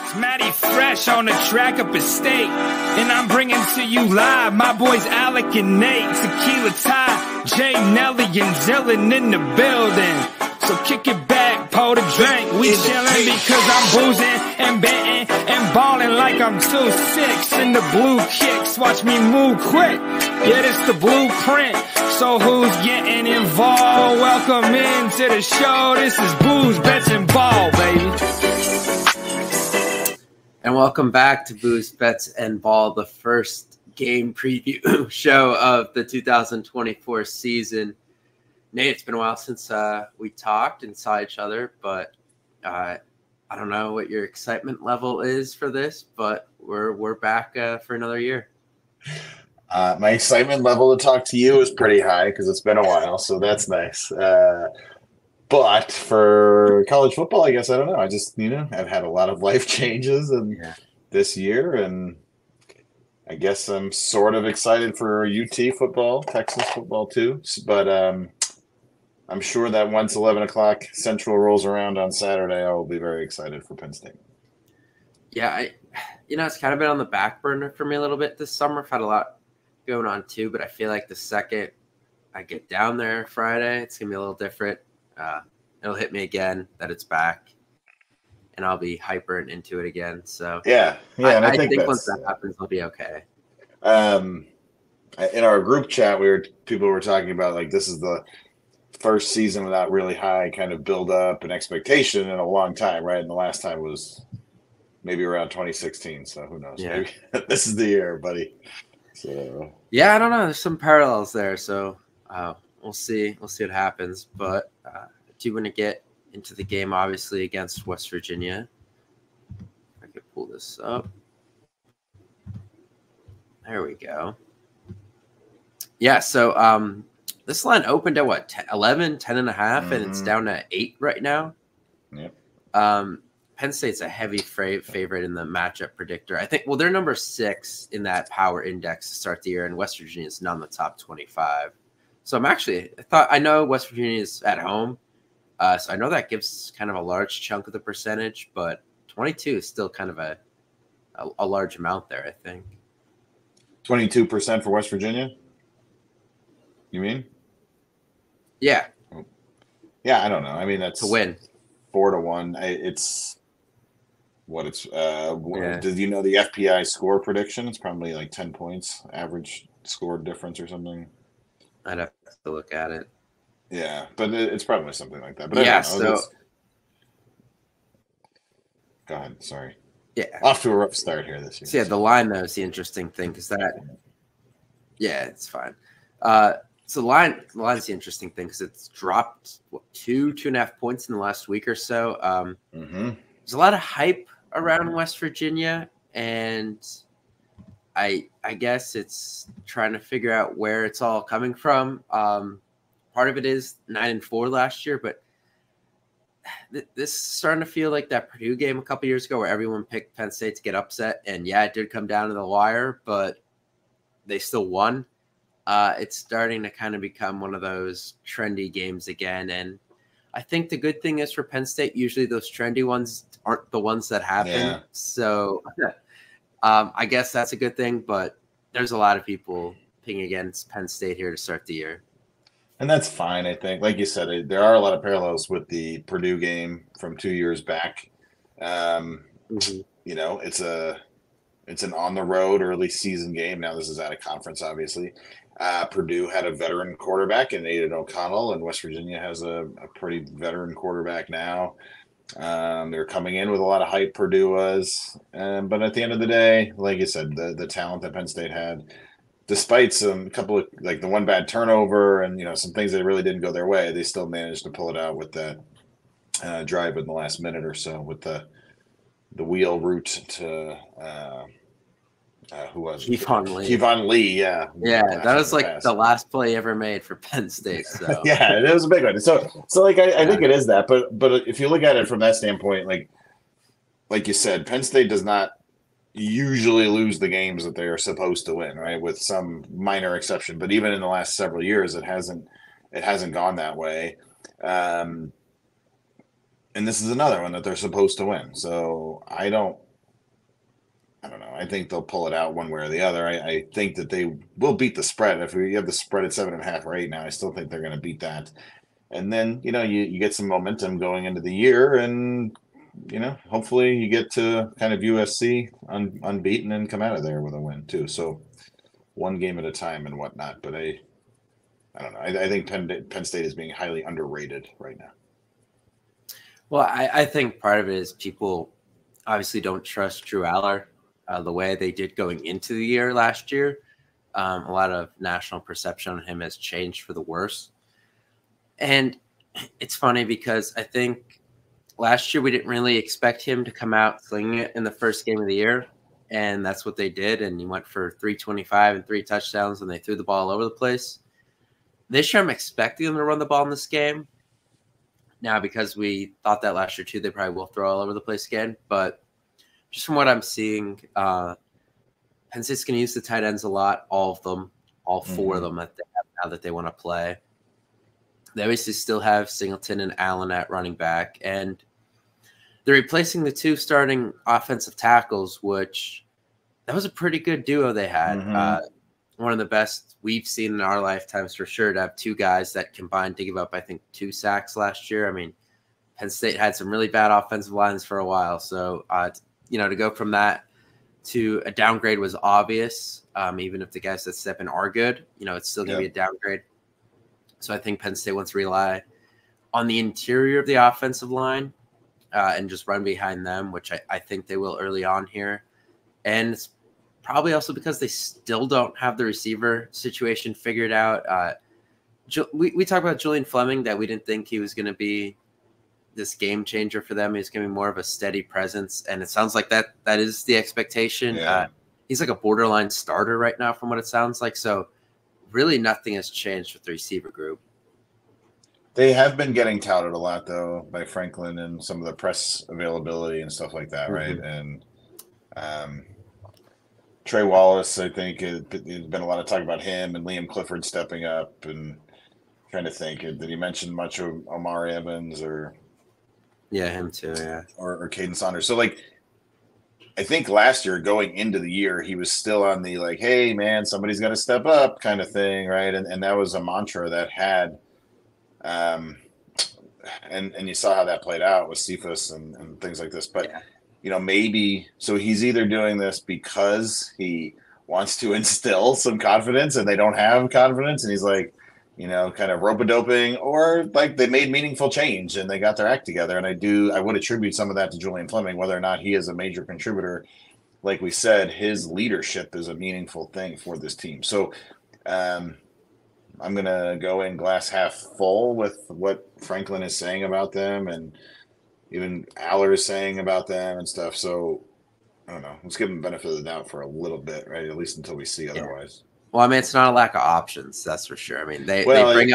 It's Matty Fresh on the track up at State. And I'm bringing to you live my boys Alec and Nate, Tequila Ty, Jay, Nelly, and Dylan in the building. So kick it back, pour the drink. We chillin' because I'm boozing and betting and balling like I'm 2-6 in the blue kicks. Watch me move quick. Yeah, this the blueprint. So who's getting involved? Welcome into the show. This is Booze, Bets, and Ball, baby. And welcome back to Booze, Bets, and Ball, the first game preview show of the 2024 season. Nate, it's been a while since we talked and saw each other, but I don't know what your excitement level is for this, but we're back for another year. My excitement level to talk to you is pretty high because it's been a while, so that's nice. But for college football, I guess I don't know. I just I've had a lot of life changes this year, and I guess I'm sort of excited for UT football, Texas football too. But I'm sure that once 11 o'clock Central rolls around on Saturday, I will be very excited for Penn State. Yeah, it's kind of been on the back burner for me a little bit this summer. I've had a lot going on too, but I feel like the second I get down there Friday, it's gonna be a little different. It'll hit me again that it's back, and I'll be hyper and into it again. So yeah, and I think once that happens, I'll be okay. In our group chat, people were talking about like this is the first season without really high kind of build up and expectation in a long time, right? And the last time was maybe around 2016. So who knows? Yeah. Maybe this is the year, buddy. So yeah, I don't know. There's some parallels there. So we'll see. We'll see what happens. But do you want to get into the game, obviously, against West Virginia? I could pull this up. There we go. Yeah, so this line opened at what, 11, 10 and a half, and it's down to 8 right now. Yep. Penn State's a heavy favorite in the matchup predictor. I think, well, they're number 6 in that power index to start the year, and West Virginia's not in the top 25. So I know West Virginia is at home. So I know that gives kind of a large chunk of the percentage, but 22 is still kind of a large amount there, I think. 22% for West Virginia? You mean? Yeah. Yeah, I don't know. I mean, that's to win 4-1. Did you know the FPI score prediction? It's probably like 10 points average score difference or something. I'd have to look at it. Yeah, but it's probably something like that. But yeah, go ahead. Sorry. Yeah, off to a rough start here this year. So yeah, the line though is the interesting thing because it's fine. So the line's the interesting thing because it's dropped 2.5 points in the last week or so. There's a lot of hype around West Virginia, and I guess it's trying to figure out where it's all coming from. Part of it is 9-4 last year, but this is starting to feel like that Purdue game a couple years ago where everyone picked Penn State to get upset. And yeah, it did come down to the wire, but they still won. It's starting to kind of become one of those trendy games again. And I think the good thing is for Penn State, usually those trendy ones aren't the ones that happen. Yeah. So I guess that's a good thing, but there's a lot of people picking against Penn State here to start the year. And that's fine, I think. Like you said, there are a lot of parallels with the Purdue game from 2 years back. It's an on-the-road early season game. Now this is out of conference, obviously. Purdue had a veteran quarterback in Aiden O'Connell, and West Virginia has a pretty veteran quarterback now. They're coming in with a lot of hype, Purdue was. But at the end of the day, like you said, the talent that Penn State had, despite some couple of like the one bad turnover and some things that really didn't go their way, they still managed to pull it out with that drive in the last minute or so with the wheel route to who was Kevon Lee. Kevon Lee, yeah, that was like the last play ever made for Penn State. So yeah, it was a big one. So like I think it is that, but if you look at it from that standpoint, like you said, Penn State does not usually lose the games that they are supposed to win, right? With some minor exception, but even in the last several years, it hasn't gone that way. And this is another one that they're supposed to win. So I don't I don't know. I think they'll pull it out one way or the other. I think that they will beat the spread. If you have the spread at 7.5 or 8 now, I still think they're going to beat that. And then, you get some momentum going into the year, and, hopefully you get to kind of USC unbeaten and come out of there with a win too. So one game at a time and whatnot. But I don't know. I think Penn State is being highly underrated right now. Well, I think part of it is people obviously don't trust Drew Aller the way they did going into the year last year. A lot of national perception on him has changed for the worse. And it's funny because I think last year we didn't really expect him to come out slinging it in the first game of the year. And that's what they did. And he went for 325 and 3 touchdowns, and they threw the ball all over the place. This year I'm expecting them to run the ball in this game. Now, because we thought that last year too, they probably will throw all over the place again. But just from what I'm seeing, Penn State's going to use the tight ends a lot, all of them, all 4 of them that they have now that they want to play. They obviously still have Singleton and Allen at running back, and they're replacing the 2 starting offensive tackles, which that was a pretty good duo they had. One of the best we've seen in our lifetimes for sure, to have 2 guys that combined to give up, I think, 2 sacks last year. I mean, Penn State had some really bad offensive lines for a while. So, to go from that to a downgrade was obvious. Even if the guys that step in are good, it's still going to be a downgrade. So I think Penn State wants to rely on the interior of the offensive line and just run behind them, which I think they will early on here. And it's probably also because they still don't have the receiver situation figured out. We talked about Julian Fleming, that we didn't think he was going to be this game changer for them. He's going to be more of a steady presence. And it sounds like that is the expectation. Yeah. He's like a borderline starter right now from what it sounds like. So really nothing has changed with the receiver group. They have been getting touted a lot, though, by Franklin and some of the press availability and stuff like that, right? And Trey Wallace, I think, there's been a lot of talk about him and Liam Clifford stepping up, and trying to think, did he mention much of Omari Evans or? Yeah, him too, yeah. Or Caden Saunders. So, I think last year, going into the year, he was still on the hey man, somebody's got to step up kind of thing, right? And that was a mantra that had, and you saw how that played out with Cephas and things like this. But maybe so he's either doing this because he wants to instill some confidence and they don't have confidence, and he's kind of rope-a-doping, or they made meaningful change and they got their act together. And I would attribute some of that to Julian Fleming, whether or not he is a major contributor. Like we said, his leadership is a meaningful thing for this team. So I'm going to go in glass half full with what Franklin is saying about them, and even Aller is saying about them and stuff. So I don't know. Let's give them the benefit of the doubt for a little bit, right? At least until we see otherwise. Well, I mean, it's not a lack of options, that's for sure. I mean, they bring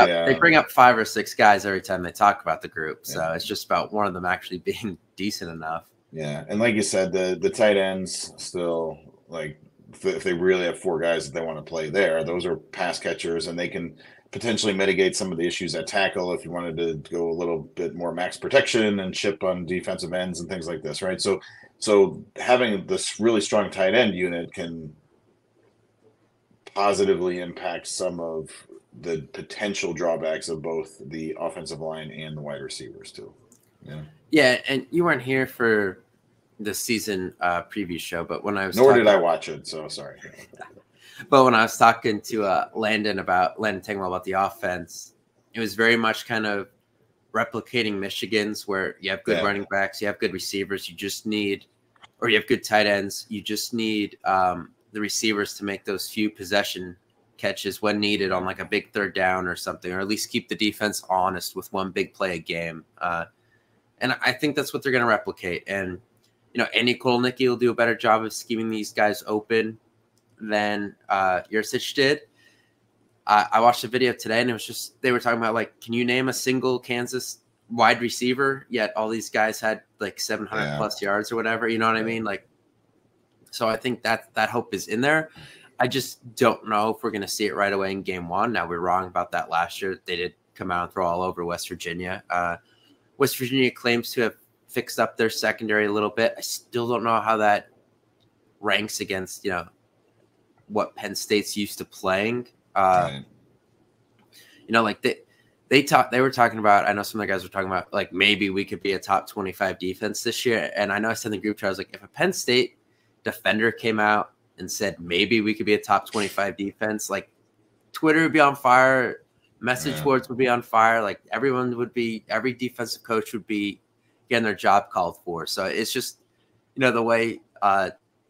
up 5 or 6 guys every time they talk about the group, so it's just about one of them actually being decent enough. Yeah, and like you said, the tight ends still, if they really have 4 guys that they want to play there, those are pass catchers, and they can potentially mitigate some of the issues at tackle if you wanted to go a little bit more max protection and chip on defensive ends and things like this, right? So having this really strong tight end unit can positively impact some of the potential drawbacks of both the offensive line and the wide receivers too. Yeah, and you weren't here for the season preview show, but when I was did I watch it, so sorry. But when I was talking to Landon Tangwell about the offense, it was very much kind of replicating Michigan's, where you have good running backs, you have good receivers, you have good tight ends, you just need the receivers to make those few possession catches when needed on a big third down or something, or at least keep the defense honest with one big play a game. And I think that's what they're going to replicate. And, Andy Kolnicki will do a better job of scheming these guys open than Yurcich did. I watched a video today, and it was just, they were talking about, can you name a single Kansas wide receiver, yet all these guys had 700 plus yards or whatever, you know what I mean? So I think that hope is in there. I just don't know if we're going to see it right away in game 1. Now, we're wrong about that last year. They did come out and throw all over West Virginia. West Virginia claims to have fixed up their secondary a little bit. I still don't know how that ranks against, what Penn State's used to playing. Right. Like they were talking about, I know some of the guys were talking about, like, maybe we could be a top 25 defense this year. And I know I said in the group chat, I was like, if a Penn State defender came out and said, maybe we could be a top 25 defense, like, Twitter would be on fire. Message boards would be on fire. Like, every defensive coach would be getting their job called for. So it's just, the way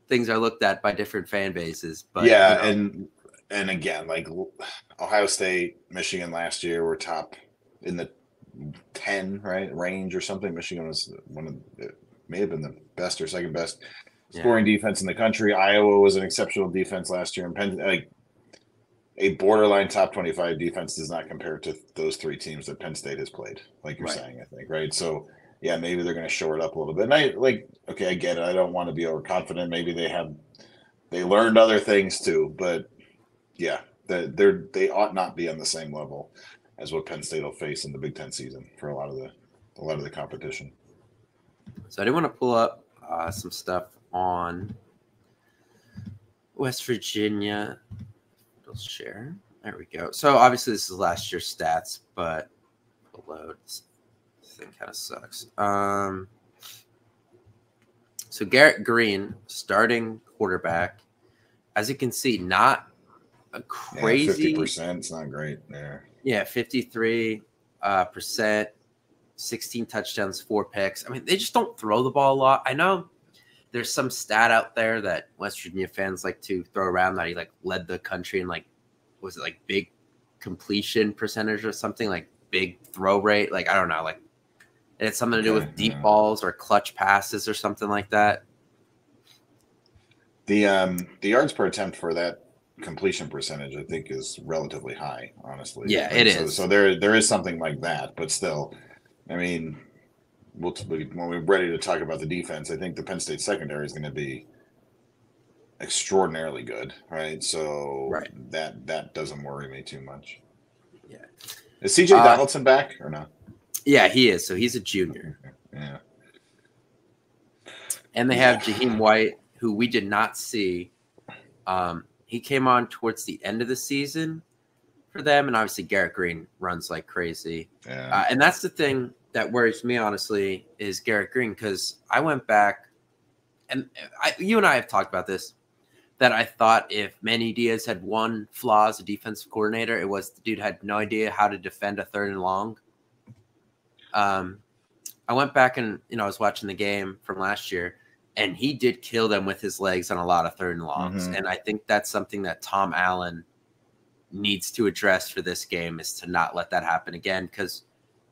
things are looked at by different fan bases. But and again, like Ohio State, Michigan last year were top in the 10 range or something. Michigan was may have been the best or second best scoring defense in the country. Iowa was an exceptional defense last year, and Penn, a borderline top 25 defense does not compare to those three teams that Penn State has played, like you're saying, I think, right? So, yeah, maybe they're going to shore it up a little bit. And I get it. I don't want to be overconfident. Maybe they learned other things too, but yeah, they ought not be on the same level as what Penn State will face in the Big Ten season for a lot of the competition. So I did want to pull up some stuff on West Virginia. Share. There we go. So obviously this is last year's stats, but below this thing kind of sucks. So Garrett Green, starting quarterback, as you can see, not a crazy 50%. It's not great there. Yeah, 53%, 16 touchdowns, 4 picks. I mean, they just don't throw the ball a lot. I know there's some stat out there that West Virginia fans like to throw around that he led the country in was it big completion percentage or something, like big throw rate? I don't know, it had something to do with deep balls or clutch passes or something like that. The yards per attempt for that completion percentage, I think, is relatively high, honestly. Yeah, it is. So there is something like that, but still, I mean, when we're ready to talk about the defense, I think the Penn State secondary is going to be extraordinarily good, right? So that doesn't worry me too much. Yeah. Is CJ Donaldson back or not? Yeah, he is. So he's a junior. Yeah. And they have Jaheim White, who we did not see. He came on towards the end of the season for them, and obviously Garrett Green runs like crazy. Yeah. And that's the thing that worries me, honestly, is Garrett Green, because I went back, and you and I have talked about this, that I thought if Manny Diaz had one flaw as a defensive coordinator, it was the dude had no idea how to defend a 3rd and long. I went back and, I was watching the game from last year, and he did kill them with his legs on a lot of 3rd and longs. Mm-hmm. And I think that's something that Tom Allen needs to address for this game, is to not let that happen again, because,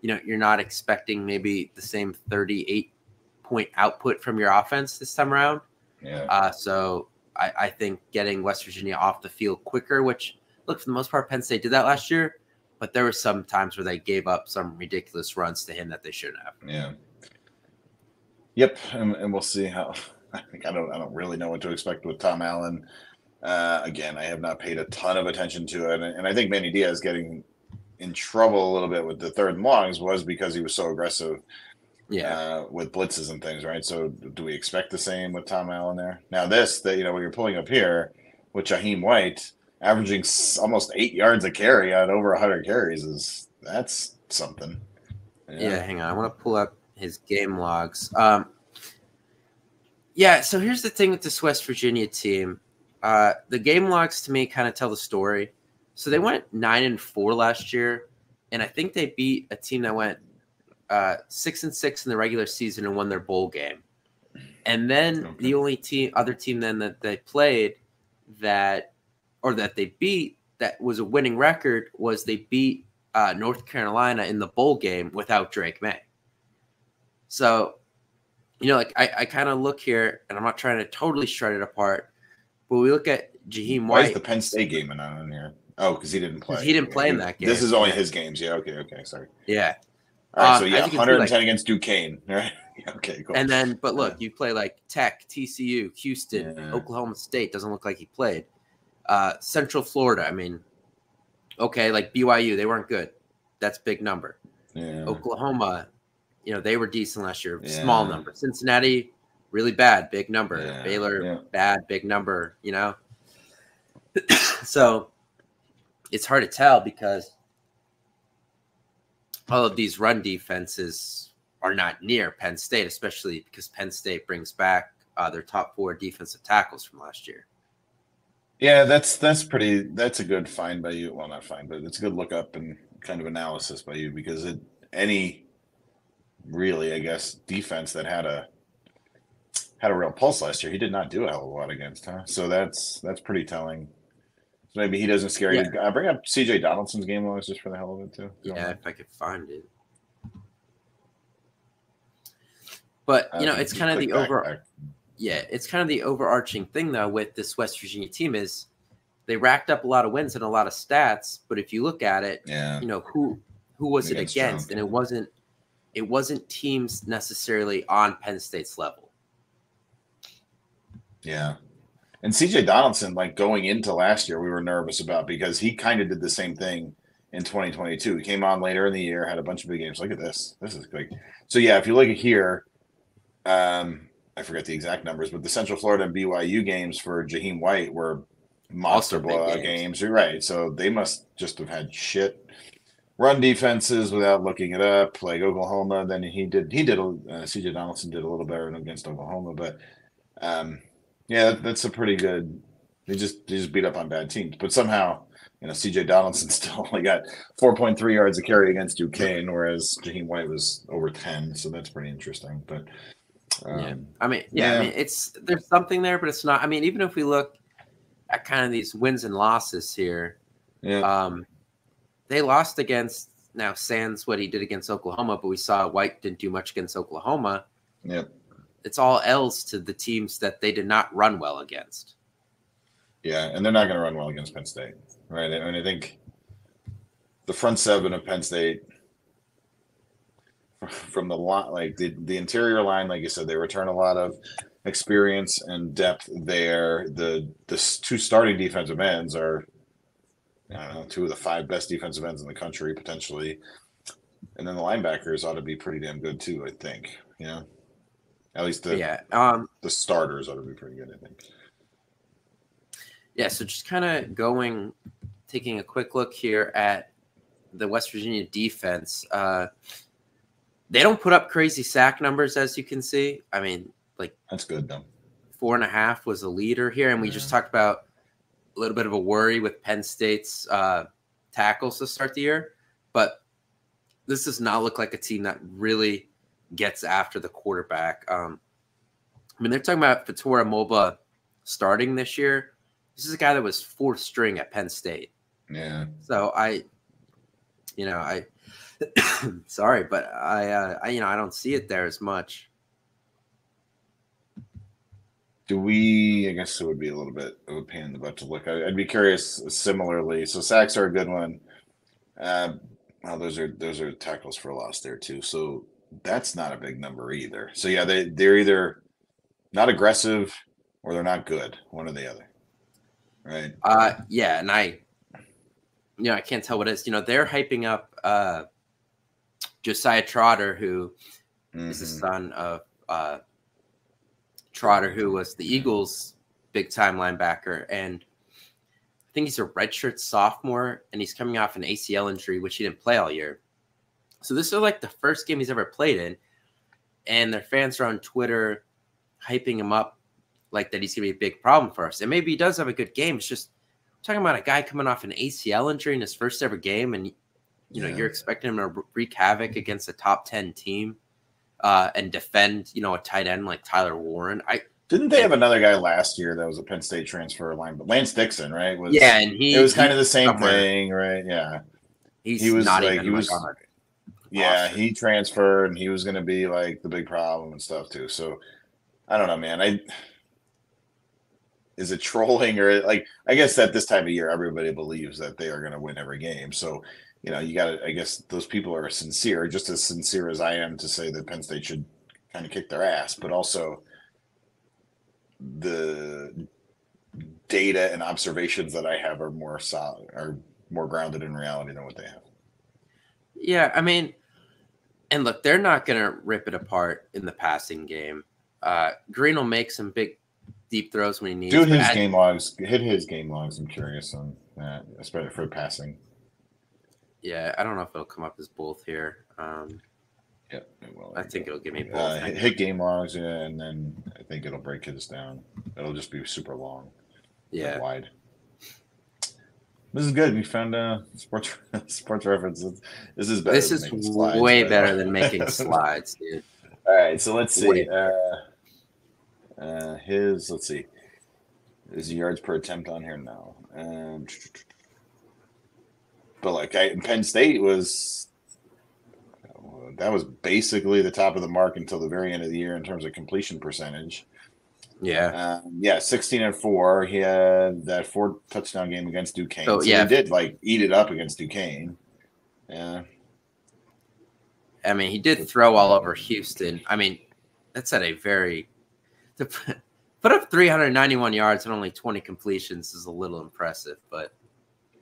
you're not expecting maybe the same 38-point output from your offense this time around. Yeah. So I think getting West Virginia off the field quicker, which, look, for the most part, Penn State did that last year, but there were some times where they gave up some ridiculous runs to him that they shouldn't have. Yeah. Yep, and we'll see how. I don't really know what to expect with Tom Allen. Again, I have not paid a ton of attention to it, and I think Manny Diaz getting in trouble a little bit with the 3rd and longs was because he was so aggressive. Yeah, with blitzes and things, right? So do we expect the same with Tom Allen there? Now what you're pulling up here with Jaheim White averaging almost 8 yards a carry on over 100 carries that's something. Yeah, hang on. I want to pull up his game logs. So here's the thing with this West Virginia team. The game logs to me kind of tell the story. So they went 9-4 last year, and I think they beat a team that went 6-6 in the regular season and won their bowl game. And then the only other team then that they played that they beat that was a winning record was they beat North Carolina in the bowl game without Drake May. So, I kind of look here, and I'm not trying to totally shred it apart, but we look at Jaheim White. Why is the Penn State game not on here? Oh, because he didn't play. He didn't play in that game. This is only his games. Yeah, okay, sorry. Yeah. All right, so 110 against Duquesne. Right? Okay, cool. And then, but look, you play like Tech, TCU, Houston, Oklahoma State. Doesn't look like he played. Central Florida. I mean, okay, like BYU, they weren't good. That's a big number. Yeah. Oklahoma, they were decent last year. Small number. Cincinnati, really bad, big number. Yeah, Baylor, bad, big number, you know? So it's hard to tell because all of these run defenses are not near Penn State, especially because Penn State brings back their top 4 defensive tackles from last year. Yeah, that's a good find by you. Well, not find, but it's a good look up and kind of analysis by you because any really, I guess, defense that had a real pulse last year, he did not do a hell of a lot against, huh? So that's pretty telling. So maybe he doesn't scare you. Bring up C.J. Donaldson's game logs just for the hell of it too. Yeah, if I could find it. But it's kind of the it's kind of the overarching thing though with this West Virginia team is they racked up a lot of wins and a lot of stats, but if you look at it, who was it against? And it wasn't teams necessarily on Penn State's level. Yeah. And CJ Donaldson, like going into last year, we were nervous about because he kind of did the same thing in 2022. He came on later in the year, had a bunch of big games. Look at this. This is big. So yeah, if you look at here, I forget the exact numbers, but the Central Florida and BYU games for Jaheim White were monster blowout games. You're right. So they must just have had shit run defenses without looking it up. Like Oklahoma, then CJ Donaldson did a little better against Oklahoma, but yeah, that's a pretty good. They just beat up on bad teams, but somehow CJ Donaldson still only got 4.3 yards a carry against Duquesne, whereas Jaheim White was over 10. So that's pretty interesting. But I mean, there's something there, but it's not. I mean, even if we look at kind of these wins and losses here, they lost against now sans what he did against Oklahoma, but we saw White didn't do much against Oklahoma. Yep. It's all L's to the teams that they did not run well against. Yeah, and they're not going to run well against Penn State, right? I mean, I think the front seven of Penn State, from the line, like the interior line, like you said, they return a lot of experience and depth there. The 2 starting defensive ends are, I don't know, 2 of the 5 best defensive ends in the country potentially, and then the linebackers ought to be pretty damn good too. I think, at least the starters ought to be pretty good, I think. Yeah, so just kind of taking a quick look here at the West Virginia defense. They don't put up crazy sack numbers, as you can see. I mean, like that's good though. 4.5 was a leader here, and we just talked about a little bit of a worry with Penn State's tackles to start the year. But this does not look like a team that really gets after the quarterback. I mean, they're talking about Fatora Moba starting this year. This is a guy that was 4th string at Penn State. Yeah. So I sorry, but I don't see it there as much. I guess it would be a little bit of a pain in the butt to look. I'd be curious similarly. So sacks are a good one. Those are tackles for loss there too. So that's not a big number either. So yeah, they're either not aggressive or they're not good. One or the other. Right. Yeah, and I can't tell what it is. They're hyping up Josiah Trotter, who is the son of Trotter, who was the Eagles' big-time linebacker, and I think he's a redshirt sophomore, and he's coming off an ACL injury, which he didn't play all year. So this is like the first game he's ever played in, and their fans are on Twitter hyping him up like that he's going to be a big problem for us. And maybe he does have a good game. It's just talking about a guy coming off an ACL injury in his first ever game, and you're expecting him to wreak havoc against a top 10 team and defend, a tight end like Tyler Warren. Didn't they have another guy last year that was a Penn State transfer line, but Lance Dixon, right? And it was kind of the same thing, right? Yeah, he was not like, even he transferred and he was going to be like the big problem and stuff too. So I don't know, man. Is it trolling or like? I guess at this time of year, everybody believes that they are going to win every game. So you got to. I guess those people are sincere, just as sincere as I am to say that Penn State should kind of kick their ass, but also the data and observations that I have are more solid, are more grounded in reality than what they have. Yeah, I mean, and look, they're not going to rip it apart in the passing game. Green will make some big, deep throws when he needs. Do his game logs. Hit his game logs. I'm curious on that, especially for passing. Yeah, I don't know if it'll come up as both here. Yep, it will. I think it'll give me both. Hit game logs, yeah, and then I think it'll break his down. It'll just be super long. Yeah, wide. This is good. We found sports reference. This is better. This is slides, way better than making slides, dude. All right, so let's see. Let's see. Is yards per attempt on here now? But like Penn State was. That was basically the top of the mark until the very end of the year in terms of completion percentage. Yeah. 16-4. He had that 4 touchdown game against Duquesne. So he did like eat it up against Duquesne. Yeah. I mean, he did throw all over Houston. I mean, that's at a very to put up 391 yards and only 20 completions is a little impressive, but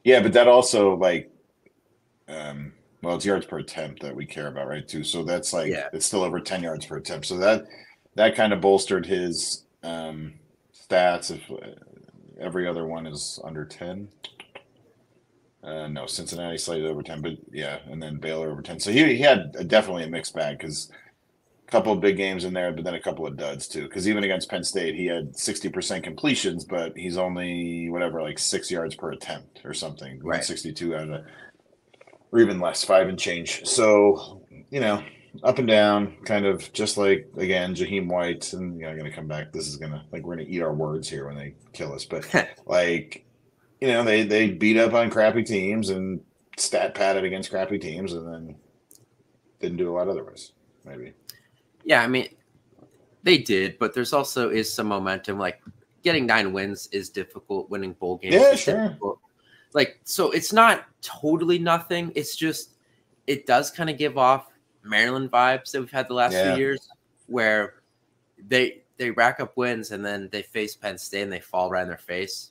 yeah, but that also like well, it's yards per attempt that we care about, right? Too. So that's like it's still over 10 yards per attempt. So that kind of bolstered his stats. If every other one is under 10, no, Cincinnati slightly over 10, but yeah, and then Baylor over 10. So he had definitely a mixed bag because a couple of big games in there, but then a couple of duds too. Because even against Penn State, he had 60% completions, but he's only like 6 yards per attempt or something. Right. 162 out of or even less, 5 and change. So, up and down, kind of just like, again, Jaheim White, and I'm going to come back. This is going to, like, we're going to eat our words here when they kill us. But, like, they beat up on crappy teams and stat padded against crappy teams and then didn't do a lot otherwise, maybe. Yeah, I mean, they did, but there's also is some momentum. Like, getting 9 wins is difficult. Winning bowl games is difficult. Like, so it's not totally nothing. It's just, it does kind of give off Maryland vibes that we've had the last few years where they rack up wins and then they face Penn State and they fall right in their face.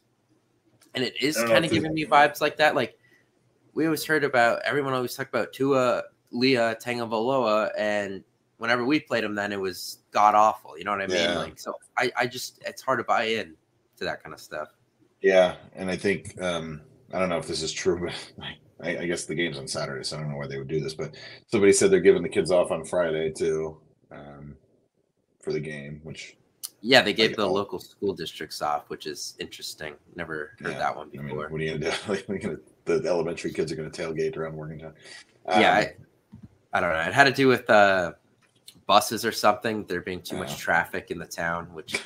And it is kind of giving me vibes like that. Like, we always heard about, everyone always talked about Tua, Leah, Tagovailoa, and whenever we played them, then it was god awful. You know what I mean? Like, so I just, it's hard to buy in to that kind of stuff. Yeah. And I think, I don't know if this is true, but I guess the game's on Saturday, so I don't know why they would do this. But somebody said they're giving the kids off on Friday too, for the game. Which they gave the local school districts off, which is interesting. Never heard that one before. I mean, what are you gonna do? The elementary kids are gonna tailgate around Morgantown. I don't know. It had to do with buses or something. There being too much traffic in the town, which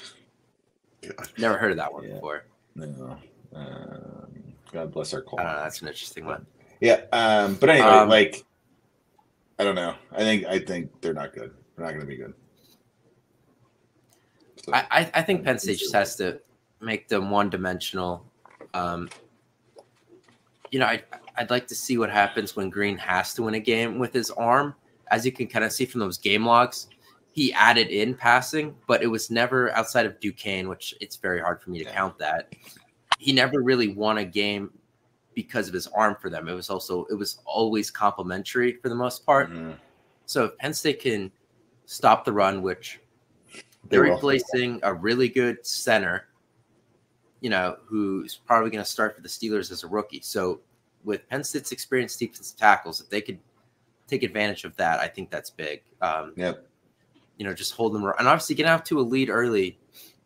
never heard of that one before. No. God bless our call. That's an interesting one. Yeah. But anyway, like, I don't know. I think they're not good. They're not going to be good. So, I think Penn State just has to make them one-dimensional. I'd like to see what happens when Green has to win a game with his arm. As you can kind of see from those game logs, he added in passing, but it was never outside of Duquesne, which it's very hard for me to count that. He never really won a game because of his arm for them. It was always complimentary for the most part. Mm-hmm. So if Penn State can stop the run, which they're replacing a really good center, who's probably going to start for the Steelers as a rookie. So with Penn State's experienced defensive tackles, if they could take advantage of that, I think that's big. Just hold them, and obviously getting out to a lead early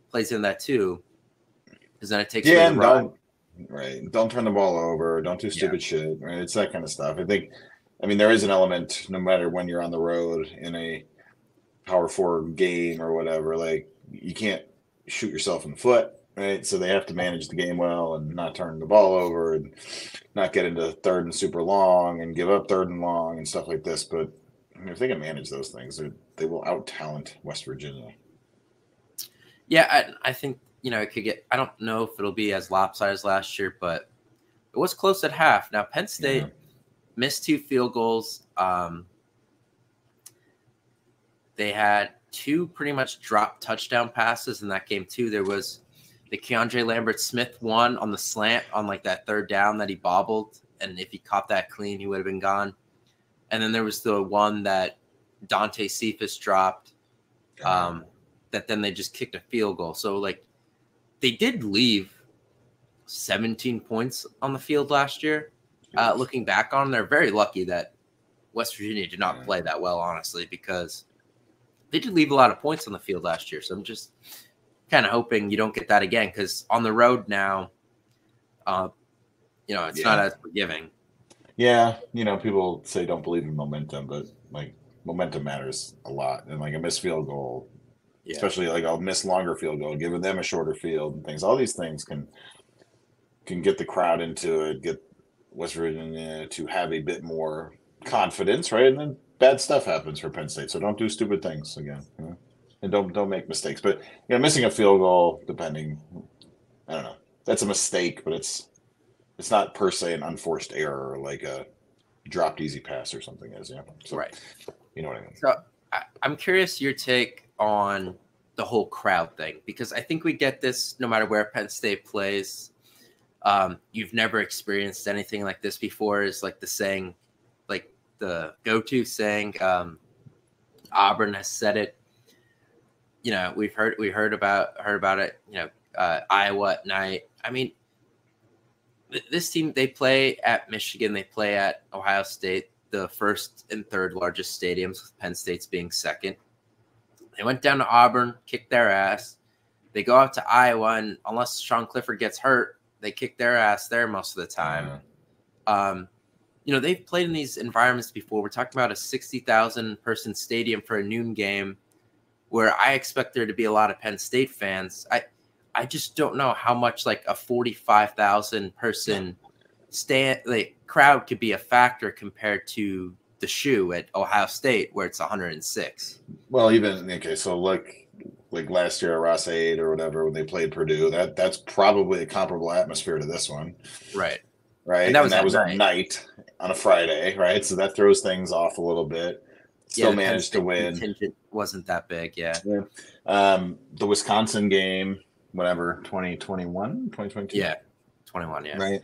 plays in that too. Because then it takes away the run. Don't turn the ball over. Don't do stupid shit. Right? It's that kind of stuff. There is an element, no matter when you're on the road in a Power 4 game or whatever, like you can't shoot yourself in the foot, right? So they have to manage the game well and not turn the ball over and not get into third and super long and give up third and long and stuff like this. But if they can manage those things, they will out-talent West Virginia. Yeah, I think, it could get – I don't know if it'll be as lopsided as last year, but it was close at half. Now, Penn State missed 2 field goals. They had 2 pretty much drop touchdown passes in that game, too. There was the Keandre Lambert-Smith one on the slant on, like, that third down that he bobbled, and if he caught that clean, he would have been gone. And then there was the one that Dante Cephas dropped. that then they just kicked a field goal. So like they did leave 17 points on the field last year. Looking back on, they're very lucky that West Virginia did not play that well, honestly, because they did leave a lot of points on the field last year. So I'm just kind of hoping you don't get that again, because on the road now, it's not as forgiving. Yeah, people say don't believe in momentum, but like momentum matters a lot. And like a missed field goal, especially like a missed longer field goal, giving them a shorter field and things. All these things can get the crowd into it, get West Virginia to have a bit more confidence, right? And then bad stuff happens for Penn State. So don't do stupid things again, and don't make mistakes. But missing a field goal, depending, I don't know, that's a mistake, but it's not per se an unforced error like a dropped easy pass or something is. So, right. You know what I mean? So I'm curious your take on the whole crowd thing, because I think we get this no matter where Penn State plays. You've never experienced anything like this before, is like the saying, like the go-to saying. Auburn has said it. We heard about it. Iowa at night. I mean, this team, they play at Michigan, they play at Ohio State, the first and third largest stadiums, with Penn State's being second. They went down to Auburn, kicked their ass. They go out to Iowa, and unless Sean Clifford gets hurt, they kick their ass there most of the time. They've played in these environments before. We're talking about a 60,000 person stadium for a noon game, where I expect there to be a lot of Penn State fans. I just don't know how much like a 45,000 person crowd could be a factor compared to the shoe at Ohio State, where it's 106. Well, so like last year at Ross 8 or whatever, when they played Purdue, that's probably a comparable atmosphere to this one. Right. And that was at night on a Friday, right? So that throws things off a little bit. Still managed to win. Contingent wasn't that big, yeah. The Wisconsin game, whatever, 2021, 2022? Yeah, 21, yeah. Right?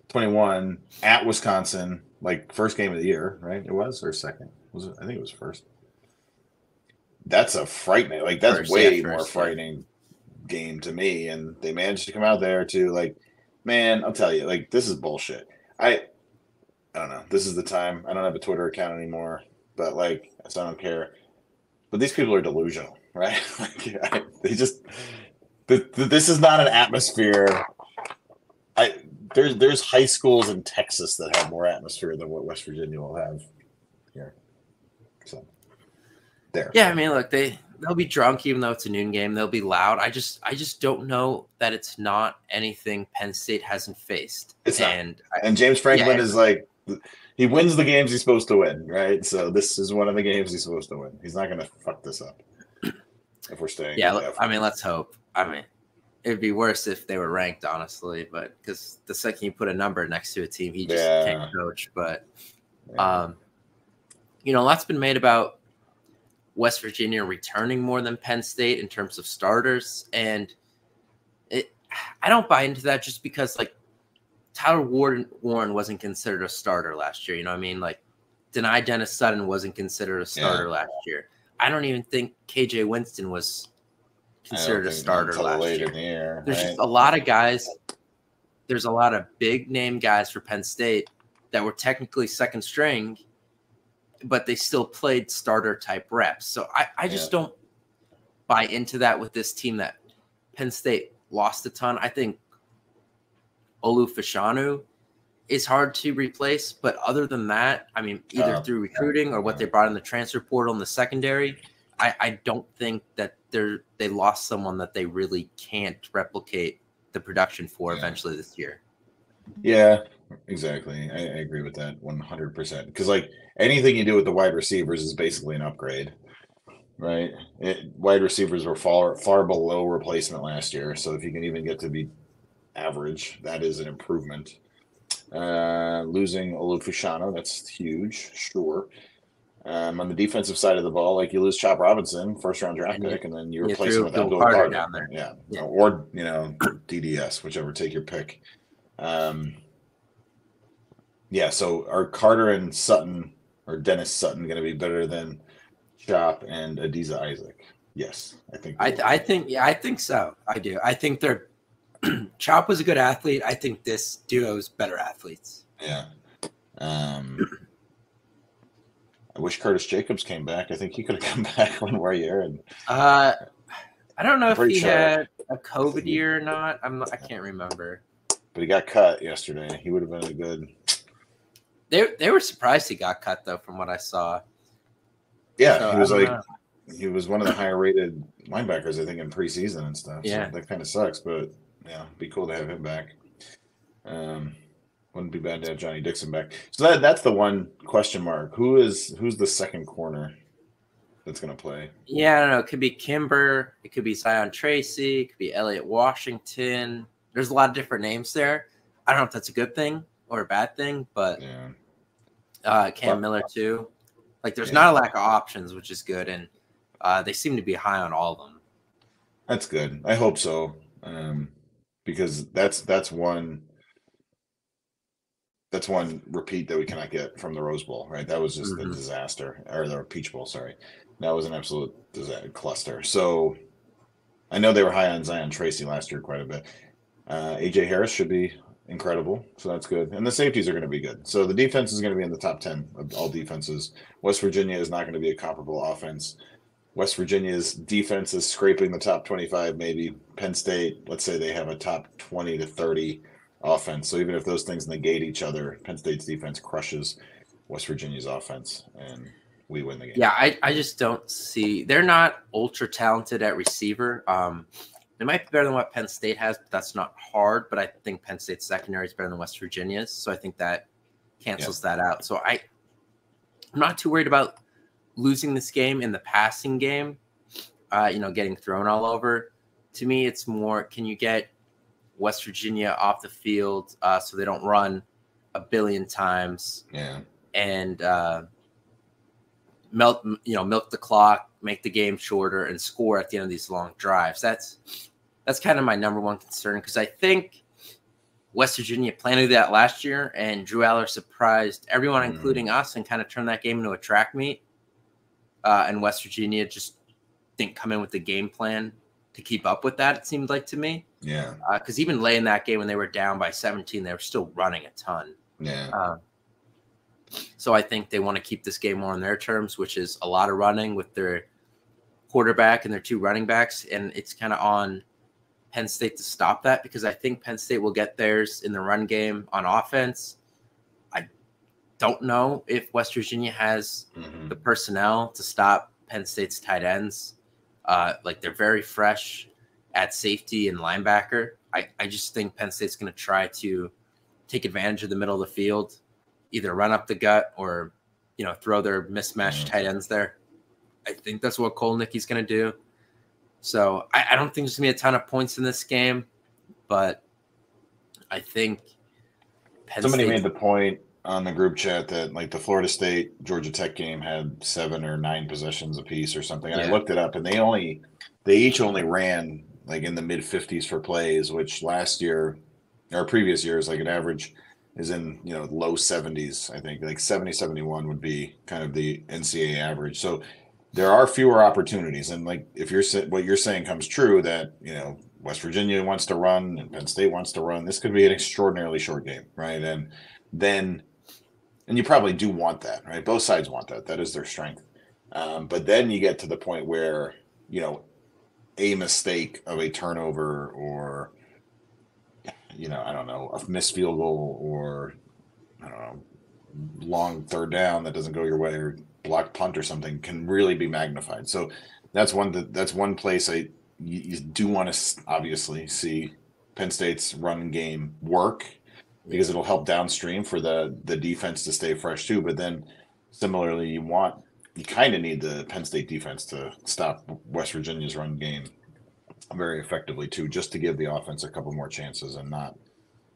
21 at Wisconsin, like first game of the year, right? It was, or second? Was it? I think it was first. That's a frightening, that's first, way more frightening game to me. And they managed to come out there to like, man, I'll tell you, like, this is bullshit. I don't know. This is the time. I don't have a Twitter account anymore, but like, so I don't care. But these people are delusional, right? This is not an atmosphere. There's high schools in Texas that have more atmosphere than what West Virginia will have here. So there. Yeah, I mean, look, they'll be drunk even though it's a noon game. They'll be loud. I just don't know that it's not anything Penn State hasn't faced. It's not. And James Franklin is like, he wins the games he's supposed to win, right? So this is one of the games he's supposed to win. He's not going to fuck this up if we're staying. Yeah, I mean, let's hope. I mean, it'd be worse if they were ranked, honestly, but because the second you put a number next to a team, he just can't coach. But, lots been made about West Virginia returning more than Penn State in terms of starters. And I don't buy into that, just because like Tyler Warren wasn't considered a starter last year. You know what I mean? Like Denai Dennis Sutton wasn't considered a starter last year. I don't even think KJ Winston was considered a starter last year. There's just a lot of guys. There's a lot of big name guys for Penn State that were technically second string, but they still played starter type reps. So I just don't buy into that with this team that Penn State lost a ton. I think Olu Fashanu is hard to replace, but other than that, I mean, either through recruiting or what they brought in the transfer portal in the secondary, I don't think that they lost someone that they really can't replicate the production for eventually this year. Yeah, exactly. I agree with that 100%. Because like anything you do with the wide receivers is basically an upgrade, right? Wide receivers were far below replacement last year, so if you can even get to be average, that is an improvement. Losing Olufushano, that's huge, sure. On the defensive side of the ball, like you lose Chop Robinson, first-round draft pick, and then you replace him with Abdul Carter down there. Yeah, or DDS, whichever, take your pick. So are Carter and Dennis Sutton going to be better than Chop and Adiza Isaac? Yes, I think. I think I think so. I do. I think they're Chop was a good athlete. I think this duo's better athletes. Yeah. I wish Curtis Jacobs came back. I think he could have come back one more year. And I don't know if he sure. had a COVID year or not. I can't remember. But he got cut yesterday. He would have been a good. They were surprised he got cut though, from what I saw. Yeah, So, he was one of the higher rated linebackers, I think, in preseason and stuff. Yeah, so that kind of sucks, but yeah, it'd be cool to have him back. Wouldn't be bad to have Johnny Dixon back. So that's the one question mark. Who's the second corner that's going to play? Yeah, I don't know. It could be Kimber. It could be Zion Tracy. It could be Elliott Washington. There's a lot of different names there. I don't know if that's a good thing or a bad thing, but Cam Miller too. Like, there's not a lack of options, which is good, and they seem to be high on all of them. That's good. I hope so, because that's one repeat that we cannot get from the Rose Bowl, right? That was just a disaster, or the Peach Bowl. Sorry, that was an absolute disaster, cluster. So I know they were high on Zion Tracy last year quite a bit. AJ Harris should be incredible, so that's good. And the safeties are going to be good. So the defense is going to be in the top 10 of all defenses. West Virginia is not going to be a comparable offense. West Virginia's defense is scraping the top 25, maybe. Penn State, let's say they have a top 20 to 30 offense. So even if those things negate each other, Penn State's defense crushes West Virginia's offense, and we win the game. Yeah, I just don't see – they're not ultra talented at receiver. They might be better than what Penn State has, but that's not hard. But I think Penn State's secondary is better than West Virginia's, so I think that cancels that out. So I'm not too worried about losing this game in the passing game, getting thrown all over. To me, it's more, can you get West Virginia off the field so they don't run a billion times and milk the clock, make the game shorter, and score at the end of these long drives. That's kind of my number one concern, because I think West Virginia planned to do that last year, and Drew Aller surprised everyone, including us, and kind of turned that game into a track meet. And West Virginia just didn't come in with the game plan to keep up with that, it seemed like to me. Yeah. Because even late in that game, when they were down by 17, they were still running a ton. Yeah. So I think they want to keep this game more on their terms, which is a lot of running with their quarterback and their two running backs. And it's kind of on Penn State to stop that, because I think Penn State will get theirs in the run game on offense. I don't know if West Virginia has the personnel to stop Penn State's tight ends. Like, they're very fresh at safety and linebacker. I just think Penn State's going to try to take advantage of the middle of the field, either run up the gut or, throw their mismatched tight ends there. I think that's what Kolnicki's going to do. So I don't think there's going to be a ton of points in this game, but I think Somebody made the point on the group chat that, like, the Florida State Georgia Tech game had 7 or 9 possessions apiece or something. And I looked it up, and they each only ran like in the mid 50s for plays, which last year or previous years, like, an average is in, low 70s. I think like 70, 71 would be kind of the NCAA average. So there are fewer opportunities. And, like, if what you're saying comes true, that, West Virginia wants to run and Penn State wants to run, this could be an extraordinarily short game. Right. And you probably do want that, right? Both sides want that. That is their strength. But then you get to the point where, a mistake of a turnover, or, I don't know, a missed field goal, or, I don't know, long third down that doesn't go your way, or blocked punt or something, can really be magnified. So that's one place you do want to obviously see Penn State's run game work, because it'll help downstream for the defense to stay fresh too. But then similarly, you kind of need the Penn State defense to stop West Virginia's run game very effectively too, just to give the offense a couple more chances and not,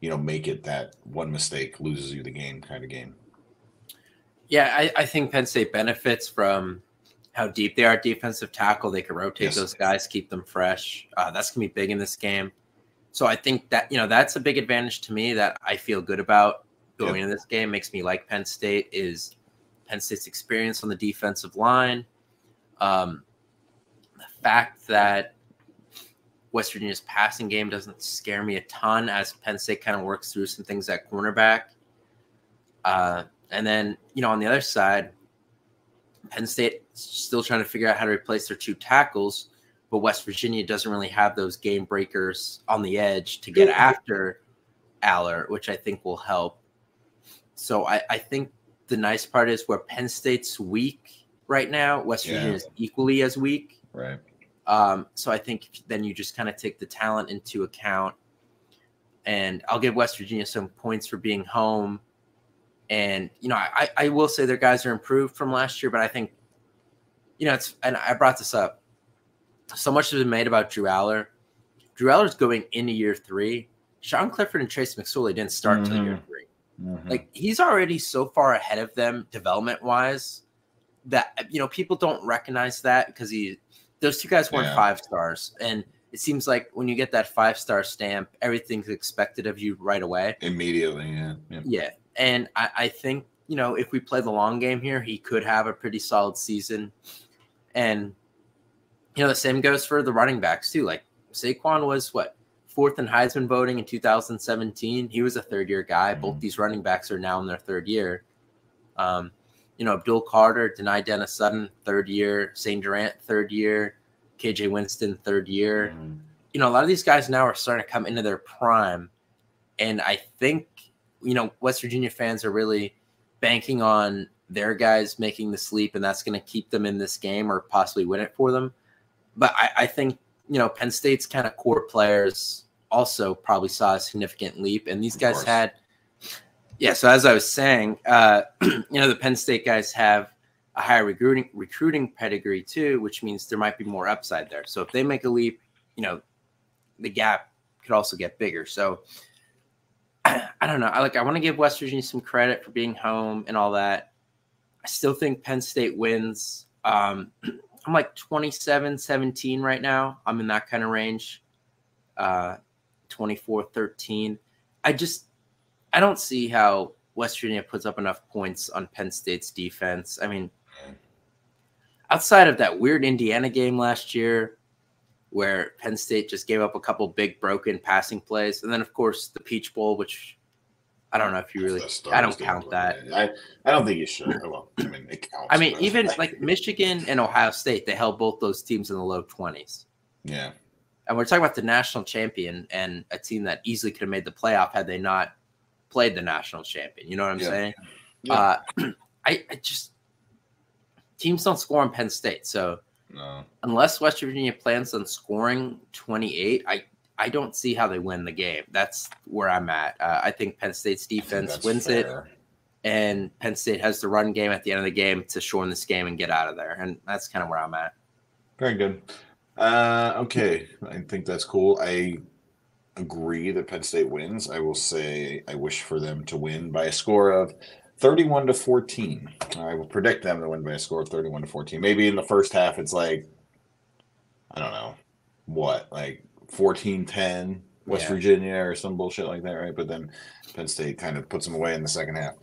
make it that one mistake loses you the game kind of game. Yeah, I think Penn State benefits from how deep they are at defensive tackle. They can rotate those guys, keep them fresh. That's going to be big in this game. So I think that, that's a big advantage to me that I feel good about going into this game. Makes me like Penn State is Penn State's experience on the defensive line. the fact that West Virginia's passing game doesn't scare me a ton as Penn State kind of works through some things at cornerback. And then, on the other side, Penn State still trying to figure out how to replace their 2 tackles, but West Virginia doesn't really have those game breakers on the edge to get after Aller, which I think will help. So I think the nice part is where Penn State's weak right now, West Virginia is equally as weak. Right. So I think then you just kind of take the talent into account. And I'll give West Virginia some points for being home. And, I will say their guys are improved from last year, but I think, and I brought this up. So much has been made about Drew Aller. Drew Aller's going into year 3. Sean Clifford and Trace McSorley didn't start until year 3. Like, he's already so far ahead of them development-wise that, people don't recognize that because those 2 guys weren't 5 stars. And it seems like when you get that 5-star stamp, everything's expected of you right away. Immediately, Yeah. And I think, if we play the long game here, he could have a pretty solid season. And, the same goes for the running backs too. Like Saquon was 4th in Heisman voting in 2017. He was a 3rd-year guy. Both these running backs are now in their 3rd year. Abdul Carter, Denai Dennis Sutton, 3rd year. St. Durant, 3rd year. KJ Winston, 3rd year. A lot of these guys now are starting to come into their prime. And I think, West Virginia fans are really banking on their guys making the sleep, and that's going to keep them in this game or possibly win it for them. But I think, Penn State's kind of core players also probably saw a significant leap. And these guys had – so as I was saying, the Penn State guys have a higher recruiting pedigree too, which means there might be more upside there. So if they make a leap, the gap could also get bigger. So I don't know. I want to give West Virginia some credit for being home and all that. I still think Penn State wins. I'm like 27-17 right now. I'm in that kind of range. 24-13. I don't see how West Virginia puts up enough points on Penn State's defense. I mean, outside of that weird Indiana game last year where Penn State just gave up a couple big broken passing plays. And then, of course, the Peach Bowl, which I don't know if you really – I don't count that. I don't think you should. Well, I mean, it counts. I mean, even like Michigan and Ohio State, they held both those teams in the low 20s. Yeah. And we're talking about the national champion and a team that easily could have made the playoff had they not played the national champion. You know what I'm saying? Yeah. I just – teams don't score on Penn State. So unless West Virginia plans on scoring 28, I don't see how they win the game. That's where I'm at. I think Penn State's defense wins it, and Penn State has the run game at the end of the game to shorten this game and get out of there. And that's kind of where I'm at. Very good. Okay, I think that's cool. I agree that Penn State wins. I will say I wish for them to win by a score of 31-14. I will predict them to win by a score of 31-14. Maybe in the first half it's like, I don't know, like 14-10 West Virginia or some bullshit like that, right? But then Penn State kind of puts them away in the second half.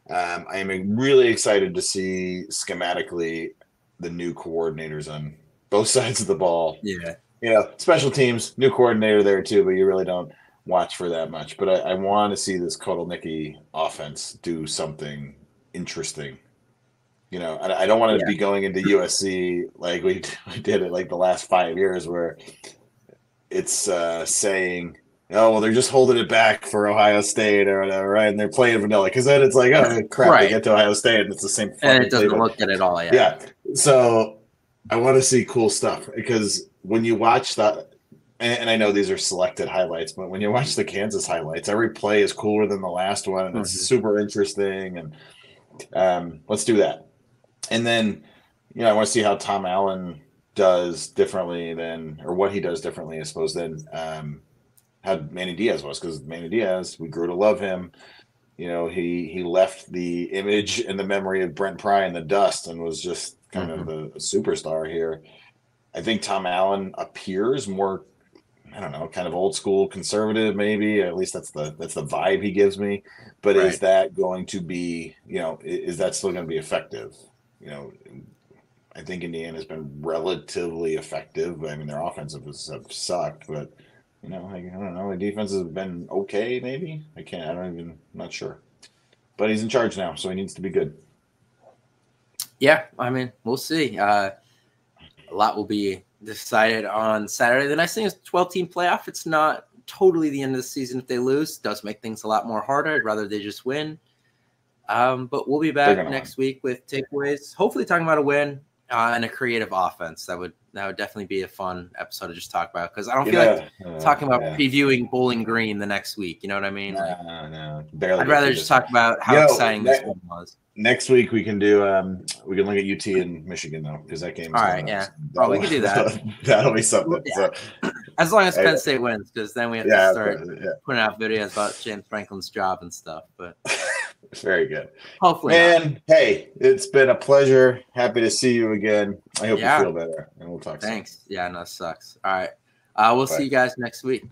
I am really excited to see schematically the new coordinators on both sides of the ball. Yeah. Special teams, new coordinator there too, but you really don't watch for that much. But I want to see this Kotelnicki offense do something interesting. I don't want to be going into USC like we did it like the last 5 years where it's saying, oh, well, they're just holding it back for Ohio State or whatever, right? And they're playing vanilla. Because then it's like, oh, crap, they get to Ohio State and it's the same. And it doesn't look good at all, Yeah. So I want to see cool stuff because when you watch that, and I know these are selected highlights, but when you watch the Kansas highlights, every play is cooler than the last one, and it's super interesting. And let's do that. And then, I want to see how Tom Allen does differently or what he does differently, I suppose, than how Manny Diaz was. Because Manny Diaz, we grew to love him. He left the image and the memory of Brent Pry in the dust and was just kind of a superstar here. I think Tom Allen appears more, I don't know, kind of old school conservative, maybe. At least that's the vibe he gives me. But is that going to be, is that still going to be effective? I think Indiana's been relatively effective. I mean, their offensives have sucked, but I don't know. The defense has been okay. Maybe I'm not sure. But he's in charge now, so he needs to be good. Yeah, I mean, we'll see. A lot will be decided on Saturday. The nice thing is 12-team playoff. It's not totally the end of the season if they lose. It does make things a lot more harder. I'd rather they just win. But we'll be back next week with takeaways, hopefully talking about a win and a creative offense. That would definitely be a fun episode to just talk about, because I don't feel like talking about previewing Bowling Green the next week. You know what I mean? No. Barely. I'd rather just talk about how exciting this one was. Next week we can do we can look at UT and Michigan though, because that game is all right. Yeah, we can do that. That'll be something. Yeah. So, as long as Penn State wins, because then we have to start putting out videos about James Franklin's job and stuff. But very good. Hopefully. And hey, it's been a pleasure. Happy to see you again. I hope you feel better, and we'll talk soon. Thanks. Yeah, no, it sucks. All right. We'll see you guys next week.